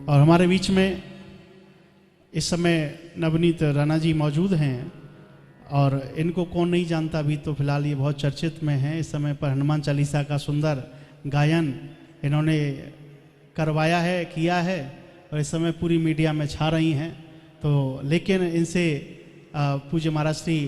और हमारे बीच में इस समय नवनीत राणा जी मौजूद हैं और इनको कौन नहीं जानता, अभी तो फिलहाल ये बहुत चर्चित में हैं इस समय पर। हनुमान चालीसा का सुंदर गायन इन्होंने करवाया है, किया है और इस समय पूरी मीडिया में छा रही हैं। तो लेकिन इनसे पूज्य महाराज श्री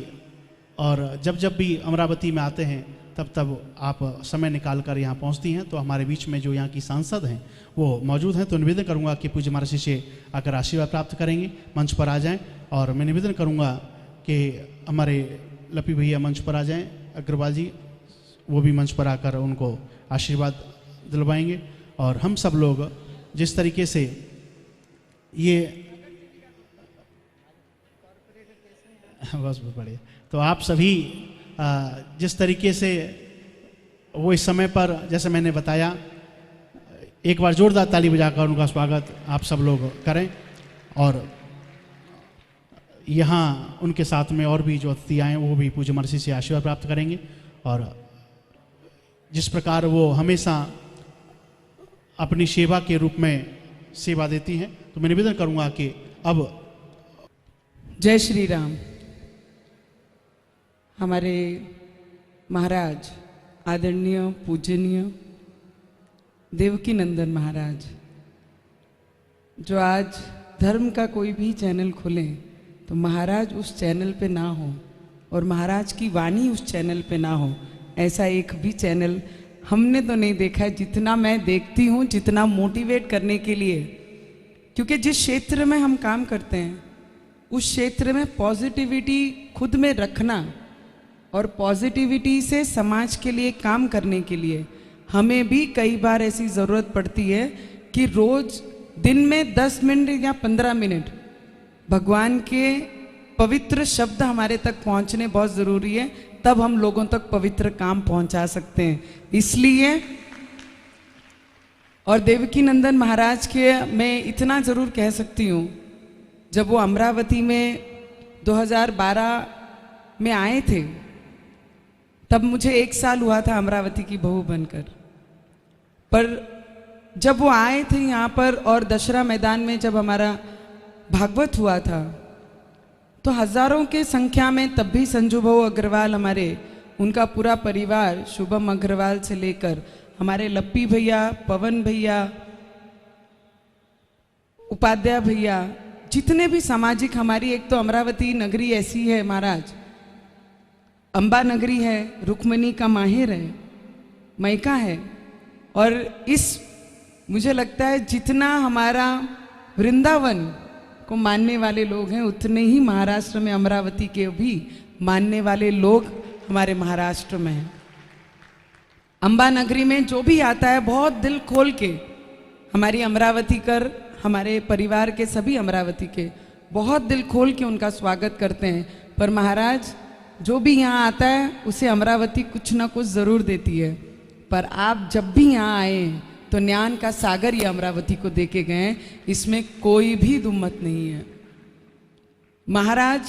और जब जब भी अमरावती में आते हैं तब तब आप समय निकाल कर यहाँ पहुँचती हैं। तो हमारे बीच में जो यहाँ की सांसद हैं वो मौजूद हैं, तो निवेदन करूँगा कि पूज्य महाराज श्री से आकर आशीर्वाद प्राप्त करेंगे, मंच पर आ जाएं। और मैं निवेदन करूँगा कि हमारे लपी भैया मंच पर आ जाएं, अग्रवाल जी वो भी मंच पर आकर उनको आशीर्वाद दिलवाएंगे। और हम सब लोग जिस तरीके से ये बस बढ़िया, तो आप सभी जिस तरीके से वो इस समय पर, जैसे मैंने बताया, एक बार जोरदार ताली बजाकर उनका स्वागत आप सब लोग करें। और यहाँ उनके साथ में और भी जो अतिथि आए वो भी पूज्य महर्षि से आशीर्वाद प्राप्त करेंगे। और जिस प्रकार वो हमेशा अपनी सेवा के रूप में सेवा देती हैं, तो मैं निवेदन करूँगा कि अब जय श्री राम। हमारे महाराज आदरणीय पूजनीय देवकी नंदन महाराज, जो आज धर्म का कोई भी चैनल खोलें तो महाराज उस चैनल पे ना हो और महाराज की वाणी उस चैनल पे ना हो, ऐसा एक भी चैनल हमने तो नहीं देखा है। जितना मैं देखती हूँ, जितना मोटिवेट करने के लिए, क्योंकि जिस क्षेत्र में हम काम करते हैं उस क्षेत्र में पॉजिटिविटी खुद में रखना और पॉजिटिविटी से समाज के लिए काम करने के लिए हमें भी कई बार ऐसी ज़रूरत पड़ती है कि रोज़ दिन में 10 मिनट या 15 मिनट भगवान के पवित्र शब्द हमारे तक पहुंचने बहुत ज़रूरी है, तब हम लोगों तक पवित्र काम पहुंचा सकते हैं। इसलिए और देवकी नंदन महाराज के मैं इतना ज़रूर कह सकती हूँ, जब वो अमरावती में 2012 में आए थे तब मुझे 1 साल हुआ था अमरावती की बहू बनकर। पर जब वो आए थे यहाँ पर और दशहरा मैदान में जब हमारा भागवत हुआ था तो हजारों के संख्या में तब भी संजू भाऊ अग्रवाल, हमारे उनका पूरा परिवार, शुभम अग्रवाल से लेकर हमारे लप्पी भैया, पवन भैया, उपाध्याय भैया, जितने भी सामाजिक, हमारी एक तो अमरावती नगरी ऐसी है महाराज, अंबा नगरी है, रुक्मणी का माहिर है, मैका है। और इस मुझे लगता है जितना हमारा वृंदावन को मानने वाले लोग हैं उतने ही महाराष्ट्र में अमरावती के भी मानने वाले लोग हमारे महाराष्ट्र में हैं। अंबा नगरी में जो भी आता है बहुत दिल खोल के हमारी अमरावती कर, हमारे परिवार के सभी अमरावती के बहुत दिल खोल के उनका स्वागत करते हैं। पर महाराज जो भी यहाँ आता है उसे अमरावती कुछ ना कुछ ज़रूर देती है। पर आप जब भी यहाँ आए तो ज्ञान का सागर ये अमरावती को दे के गए, इसमें कोई भी दुम्मत नहीं है। महाराज,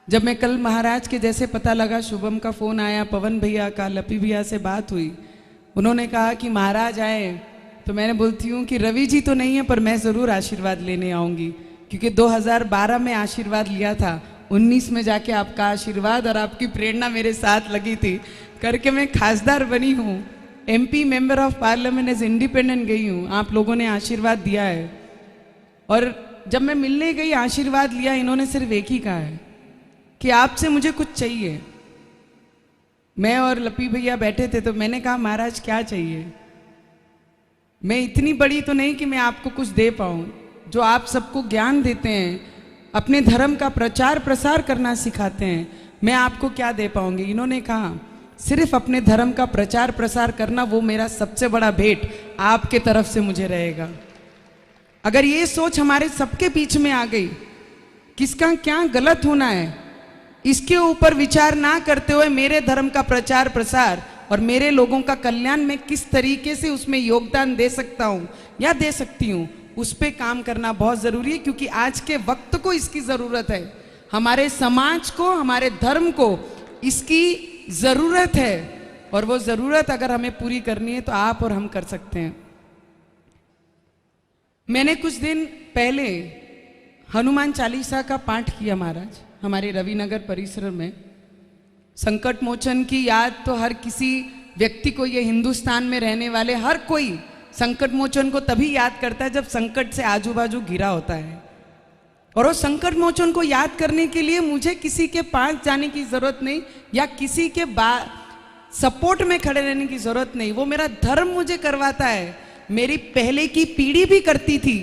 जब मैं कल महाराज के जैसे पता लगा, शुभम का फ़ोन आया, पवन भैया का, लपी भैया से बात हुई, उन्होंने कहा कि महाराज आए, तो मैंने बोलती हूँ कि रवि जी तो नहीं है पर मैं ज़रूर आशीर्वाद लेने आऊँगी, क्योंकि 2012 में आशीर्वाद लिया था, 19 में जाके आपका आशीर्वाद और आपकी प्रेरणा मेरे साथ लगी थी करके मैं खासदार बनी हूँ। MP member of parliament as independent गई हूँ, आप लोगों ने आशीर्वाद दिया है। और जब मैं मिलने गई, आशीर्वाद लिया, इन्होंने सिर्फ एक ही कहा है कि आपसे मुझे कुछ चाहिए। मैं और लपी भैया बैठे थे तो मैंने कहा महाराज क्या चाहिए? मैं इतनी बड़ी तो नहीं कि मैं आपको कुछ दे पाऊँ, जो आप सबको ज्ञान देते हैं, अपने धर्म का प्रचार प्रसार करना सिखाते हैं, मैं आपको क्या दे पाऊंगी? इन्होंने कहा सिर्फ अपने धर्म का प्रचार प्रसार करना, वो मेरा सबसे बड़ा भेंट आपके तरफ से मुझे रहेगा। अगर ये सोच हमारे सबके बीच में आ गई, किसका क्या गलत होना है इसके ऊपर विचार ना करते हुए मेरे धर्म का प्रचार प्रसार और मेरे लोगों का कल्याण में किस तरीके से उसमें योगदान दे सकता हूँ या दे सकती हूँ, उस पर काम करना बहुत ज़रूरी है। क्योंकि आज के वक्त को इसकी ज़रूरत है, हमारे समाज को, हमारे धर्म को इसकी ज़रूरत है। और वो ज़रूरत अगर हमें पूरी करनी है तो आप और हम कर सकते हैं। मैंने कुछ दिन पहले हनुमान चालीसा का पाठ किया महाराज, हमारे रविनगर परिसर में। संकट मोचन की याद तो हर किसी व्यक्ति को, ये हिंदुस्तान में रहने वाले हर कोई संकट मोचन को तभी याद करता है जब संकट से आजू बाजू घिरा होता है। और वो संकट मोचन को याद करने के लिए मुझे किसी के पास जाने की जरूरत नहीं, या किसी के सपोर्ट में खड़े रहने की जरूरत नहीं। वो मेरा धर्म मुझे करवाता है। मेरी पहले की पीढ़ी भी करती थी,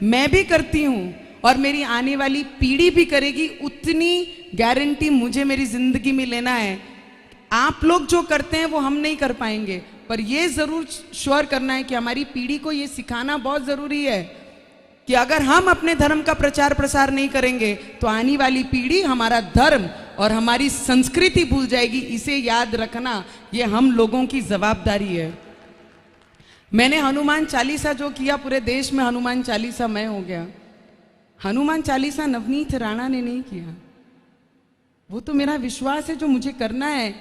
मैं भी करती हूँ, और मेरी आने वाली पीढ़ी भी करेगी। उतनी गारंटी मुझे मेरी जिंदगी में लेना है। आप लोग जो करते हैं वो हम नहीं कर पाएंगे, पर ये जरूर श्योर करना है कि हमारी पीढ़ी को ये सिखाना बहुत जरूरी है कि अगर हम अपने धर्म का प्रचार प्रसार नहीं करेंगे तो आने वाली पीढ़ी हमारा धर्म और हमारी संस्कृति भूल जाएगी। इसे याद रखना ये हम लोगों की जवाबदारी है। मैंने हनुमान चालीसा जो किया, पूरे देश में हनुमान चालीसा मैं हो गया। हनुमान चालीसा नवनीत राणा ने नहीं किया। वो तो मेरा विश्वास है जो मुझे करना है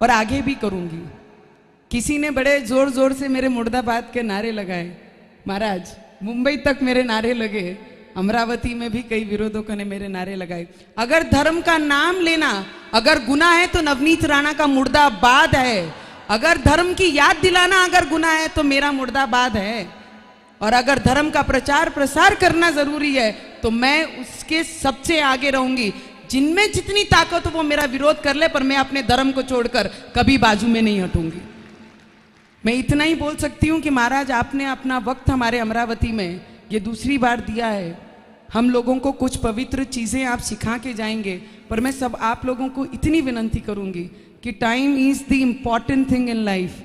और आगे भी करूंगी। किसी ने बड़े जोर जोर से मेरे मुर्दाबाद के नारे लगाए महाराज, मुंबई तक मेरे नारे लगे, अमरावती में भी कई विरोधकों ने मेरे नारे लगाए। अगर धर्म का नाम लेना अगर गुनाह है तो नवनीत राणा का मुर्दाबाद है। अगर धर्म की याद दिलाना अगर गुनाह है तो मेरा मुर्दाबाद है। और अगर धर्म का प्रचार प्रसार करना जरूरी है तो मैं उसके सबसे आगे रहूंगी। जिनमें जितनी ताकत हो वो मेरा विरोध कर ले, पर मैं अपने धर्म को छोड़कर कभी बाजू में नहीं हटूंगी। मैं इतना ही बोल सकती हूँ कि महाराज आपने अपना वक्त हमारे अमरावती में ये दूसरी बार दिया है। हम लोगों को कुछ पवित्र चीज़ें आप सिखा के जाएंगे, पर मैं सब आप लोगों को इतनी विनंती करूंगी कि time is the important thing in life.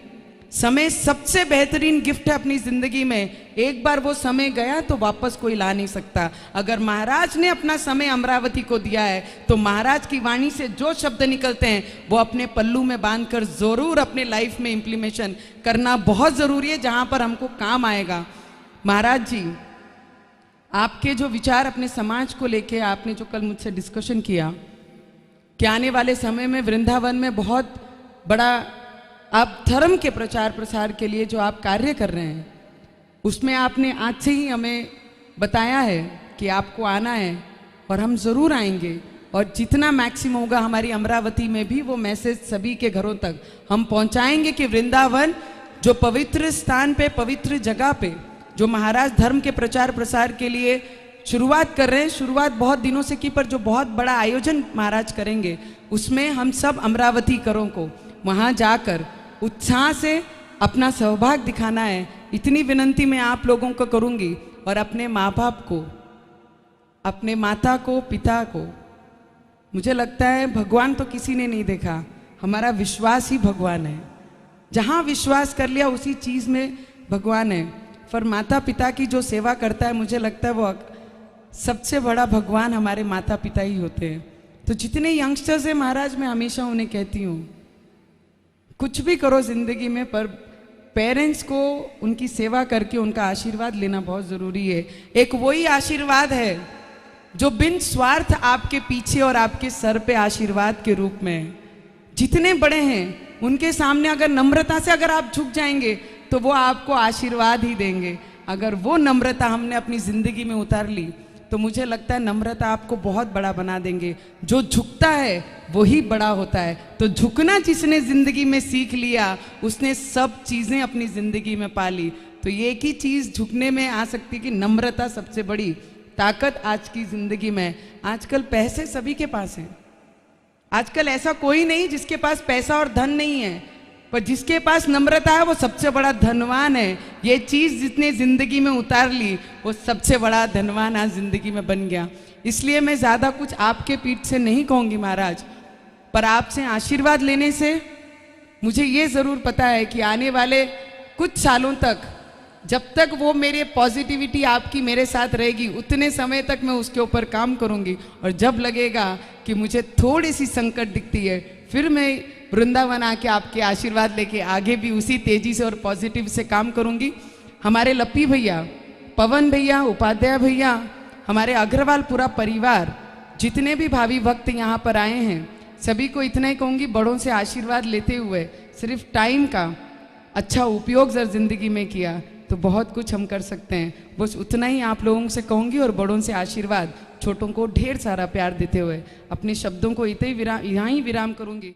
समय सबसे बेहतरीन गिफ्ट है अपनी जिंदगी में। एक बार वो समय गया तो वापस कोई ला नहीं सकता। अगर महाराज ने अपना समय अमरावती को दिया है तो महाराज की वाणी से जो शब्द निकलते हैं वो अपने पल्लू में बांधकर जरूर अपने लाइफ में इम्प्लीमेशन करना बहुत जरूरी है, जहां पर हमको काम आएगा। महाराज जी, आपके जो विचार अपने समाज को लेके आपने जो कल मुझसे डिस्कशन किया कि आने वाले समय में वृंदावन में बहुत बड़ा आप धर्म के प्रचार प्रसार के लिए जो आप कार्य कर रहे हैं, उसमें आपने आज से ही हमें बताया है कि आपको आना है और हम ज़रूर आएंगे। और जितना मैक्सिमम होगा हमारी अमरावती में भी वो मैसेज सभी के घरों तक हम पहुंचाएंगे कि वृंदावन जो पवित्र स्थान पे, पवित्र जगह पे जो महाराज धर्म के प्रचार प्रसार के लिए शुरुआत कर रहे हैं, शुरुआत बहुत दिनों से की, पर जो बहुत बड़ा आयोजन महाराज करेंगे उसमें हम सब अमरावती करों को वहाँ जाकर उत्साह से अपना सहभाग दिखाना है। इतनी विनंती मैं आप लोगों को करूंगी। और अपने माँ बाप को, अपने माता को, पिता को, मुझे लगता है भगवान तो किसी ने नहीं देखा, हमारा विश्वास ही भगवान है। जहाँ विश्वास कर लिया उसी चीज़ में भगवान है। पर माता पिता की जो सेवा करता है, मुझे लगता है वो सबसे बड़ा भगवान हमारे माता पिता ही होते हैं। तो जितने यंगस्टर्स हैं महाराज, मैं हमेशा उन्हें कहती हूँ कुछ भी करो जिंदगी में, पर पेरेंट्स को उनकी सेवा करके उनका आशीर्वाद लेना बहुत ज़रूरी है। एक वही आशीर्वाद है जो बिन स्वार्थ आपके पीछे और आपके सर पे आशीर्वाद के रूप में है। जितने बड़े हैं उनके सामने अगर नम्रता से अगर आप झुक जाएंगे तो वो आपको आशीर्वाद ही देंगे। अगर वो नम्रता हमने अपनी ज़िंदगी में उतार ली तो मुझे लगता है नम्रता आपको बहुत बड़ा बना देंगे। जो झुकता है वही बड़ा होता है। तो झुकना जिसने ज़िंदगी में सीख लिया उसने सब चीज़ें अपनी ज़िंदगी में पा ली। तो ये एक ही चीज़ झुकने में आ सकती है कि नम्रता सबसे बड़ी ताकत आज की ज़िंदगी में। आजकल पैसे सभी के पास हैं, आजकल ऐसा कोई नहीं जिसके पास पैसा और धन नहीं है, पर जिसके पास नम्रता है वो सबसे बड़ा धनवान है। ये चीज़ जितने ज़िंदगी में उतार ली वो सबसे बड़ा धनवान आज ज़िंदगी में बन गया। इसलिए मैं ज़्यादा कुछ आपके पीठ से नहीं कहूँगी महाराज, पर आपसे आशीर्वाद लेने से मुझे ये ज़रूर पता है कि आने वाले कुछ सालों तक जब तक वो मेरे पॉजिटिविटी आपकी मेरे साथ रहेगी उतने समय तक मैं उसके ऊपर काम करूँगी। और जब लगेगा कि मुझे थोड़ी सी संकट दिखती है फिर मैं वृंदावन आके आपके आशीर्वाद लेके आगे भी उसी तेजी से और पॉजिटिव से काम करूंगी। हमारे लप्पी भैया, पवन भैया, उपाध्याय भैया, हमारे अग्रवाल पूरा परिवार, जितने भी भावी भक्त यहाँ पर आए हैं, सभी को इतना ही कहूँगी, बड़ों से आशीर्वाद लेते हुए सिर्फ टाइम का अच्छा उपयोग जर जिंदगी में किया तो बहुत कुछ हम कर सकते हैं। बस उतना ही आप लोगों से कहूँगी और बड़ों से आशीर्वाद, छोटों को ढेर सारा प्यार देते हुए अपने शब्दों को यहाँ ही विराम करूँगी।